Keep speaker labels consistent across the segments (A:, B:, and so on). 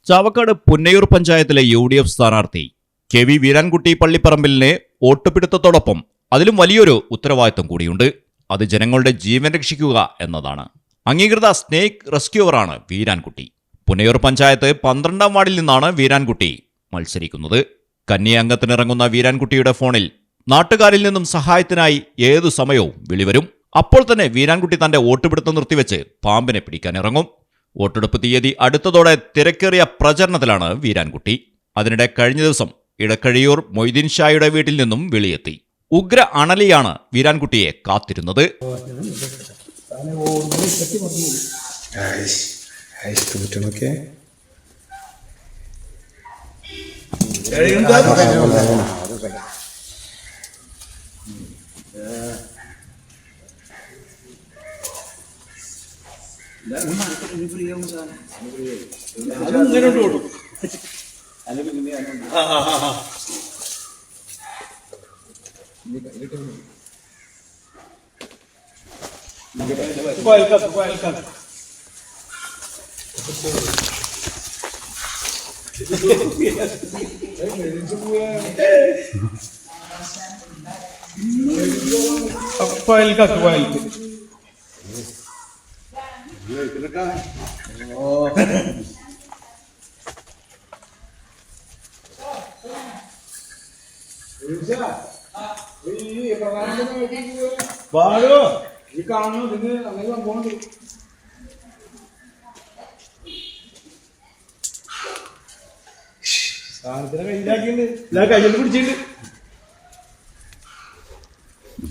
A: ചാവക്കാട് പുന്നയൂർ പഞ്ചായത്തിലെ UDF സ്ഥാനാർത്ഥി KV Veerankutty പള്ളിപ്പറമ്പിലിനെ വോട്ടുപിടുത്തത്തോടൊപ്പം അതിലും വലിയൊരു ഉത്തരവാദിത്വം കൂടിയുണ്ട്. അത് ജനങ്ങളുടെ ജീവൻ രക്ഷിക്കുക എന്നതാണ്. അംഗീകൃത സ്നേക്ക് റെസ്ക്യൂവറാണ് വീരാൻകുട്ടി. പുന്നയൂർ പഞ്ചായത്ത് 12ാം വാർഡിൽ നിന്നാണ് വീരാൻകുട്ടി മത്സരിക്കുന്നത്. കന്നി അംഗത്തിനിറങ്ങുന്ന വീരാൻകുട്ടിയുടെ ഫോണിൽ നാട്ടുകാരിൽ നിന്നും സഹായത്തിനായി ഏതു സമയവും വിളിവരും. അപ്പോൾ തന്നെ വീരാൻകുട്ടി തന്റെ വോട്ടുപിടുത്തം നിർത്തിവെച്ച് പാമ്പിനെ പിടിക്കാനിറങ്ങും. വോട്ടെടുപ്പ് തീയതി അടുത്തതോടെ തിരക്കേറിയ പ്രചരണത്തിലാണ് വീരാൻകുട്ടി. അതിനിടെ കഴിഞ്ഞ ദിവസം ഇടക്കഴിയൂർ മൊയ്തീൻ ഷായുടെ വീട്ടിൽ നിന്നും വിളിയെത്തി. ഉഗ്ര അണലിയാണ് വീരാൻകുട്ടിയെ കാത്തിരുന്നത്.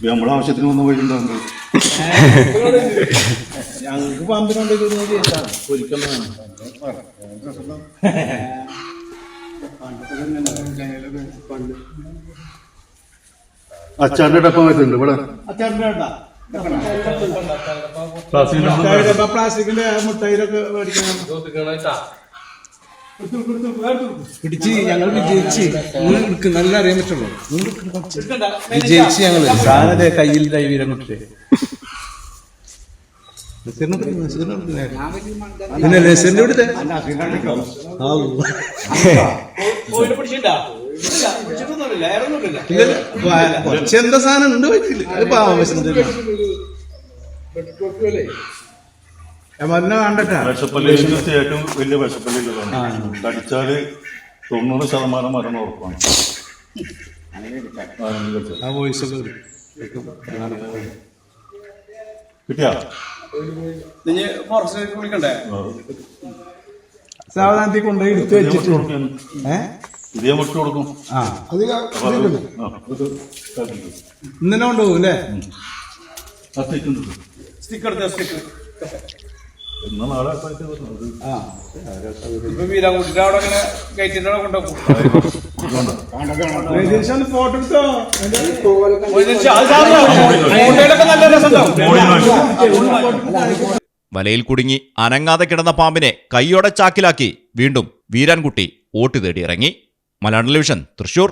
B: നമ്മളെ ആവശ്യത്തിന് വന്ന പോയിട്ടുണ്ടാകും.
C: ഞങ്ങൾക്ക് പമ്പിനുണ്ട്
B: അച്ചാറിന്റെ ഡപ്പം വെച്ചിട്ടുണ്ട് ഇവിടെ.
C: പ്ലാസ്റ്റിക്കിന്റെ മുട്ടായിരൊക്കെ മേടിക്കണം. പിടിച്ച് ഞങ്ങൾ വിജയിച്ച് നല്ല അറിയാൻ പറ്റുള്ളൂ. വിജയിച്ച് ഞങ്ങള് സാധനത്തെ കയ്യിൽ ദൈവീരം കിട്ടേ. പിന്നെ ലസന്റെ ഇവിടുത്തെ കുറച്ചെന്താ സാധനം ഉണ്ട് പറ്റില്ല. അത് പാവശം
B: വിഷപ്പല്ലിന് ഏറ്റവും വലിയ വിഷപ്പല്ലികളാണ്. കടിച്ചാല് 90% മരണം ഉറപ്പാണ്.
C: ആ വോയിസ് ഒക്കെ
B: കിട്ടിയാ
C: സാവധാനത്തിൽ കൊണ്ടുപോയി എടുത്ത് വെച്ചിട്ട്
B: ഇതേ മുട്ട കൊടുക്കും.
C: ഇന്നലെ കൊണ്ടുപോകും അല്ലേ?
B: എന്നാ നാളെ
C: ഫോട്ടോ എടുത്തോ.
A: വലയിൽ കുടുങ്ങി അനങ്ങാതെ കിടന്ന പാമ്പിനെ കൈയോടെ ചാക്കിലാക്കി വീണ്ടും വീരാൻകുട്ടി വോട്ട് തേടി ഇറങ്ങി. മലയാളം ടെലിവിഷൻ, തൃശൂർ.